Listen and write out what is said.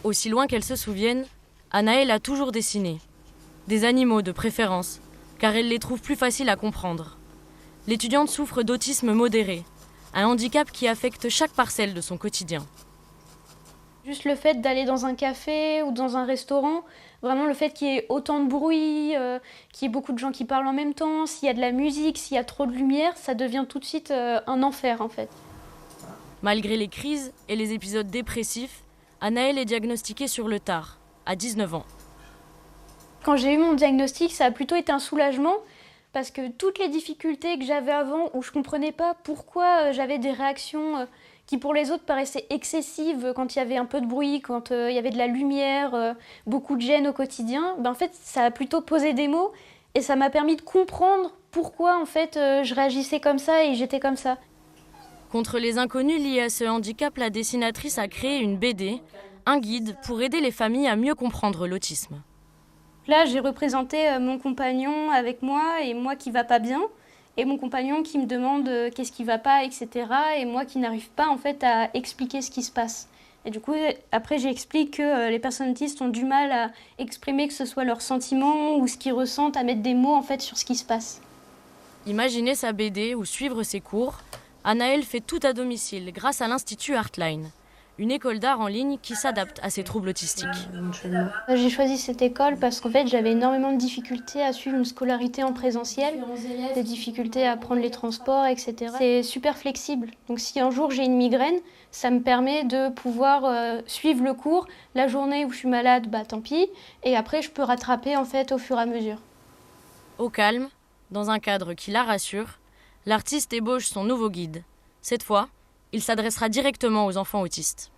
Aussi loin qu'elle se souvienne, Anaëlle a toujours dessiné. Des animaux de préférence, car elle les trouve plus faciles à comprendre. L'étudiante souffre d'autisme modéré, un handicap qui affecte chaque parcelle de son quotidien. Juste le fait d'aller dans un café ou dans un restaurant, vraiment le fait qu'il y ait autant de bruit, qu'il y ait beaucoup de gens qui parlent en même temps, s'il y a de la musique, s'il y a trop de lumière, ça devient tout de suite un enfer en fait. Malgré les crises et les épisodes dépressifs, Anaëlle est diagnostiquée sur le tard, à 19 ans. Quand j'ai eu mon diagnostic, ça a plutôt été un soulagement parce que toutes les difficultés que j'avais avant, où je ne comprenais pas pourquoi j'avais des réactions qui pour les autres paraissaient excessives quand il y avait un peu de bruit, quand il y avait de la lumière, beaucoup de gêne au quotidien, en fait ça a plutôt posé des mots et ça m'a permis de comprendre pourquoi en fait je réagissais comme ça et j'étais comme ça. Contre les inconnus liés à ce handicap, la dessinatrice a créé une BD, un guide pour aider les familles à mieux comprendre l'autisme. Là, j'ai représenté mon compagnon avec moi et moi qui va pas bien, et mon compagnon qui me demande qu'est-ce qui va pas, etc. Et moi qui n'arrive pas en fait à expliquer ce qui se passe. Et du coup, après, j'explique que les personnes autistes ont du mal à exprimer que ce soit leurs sentiments ou ce qu'ils ressentent, à mettre des mots en fait sur ce qui se passe. Imaginer sa BD ou suivre ses cours, Anaëlle fait tout à domicile grâce à l'Institut Artline, une école d'art en ligne qui s'adapte à ses troubles autistiques. J'ai choisi cette école parce qu'en fait j'avais énormément de difficultés à suivre une scolarité en présentiel, des difficultés à prendre les transports, etc. C'est super flexible, donc si un jour j'ai une migraine, ça me permet de pouvoir suivre le cours. La journée où je suis malade, tant pis, et après je peux rattraper en fait au fur et à mesure. Au calme, dans un cadre qui la rassure, l'artiste ébauche son nouveau guide. Cette fois, il s'adressera directement aux enfants autistes.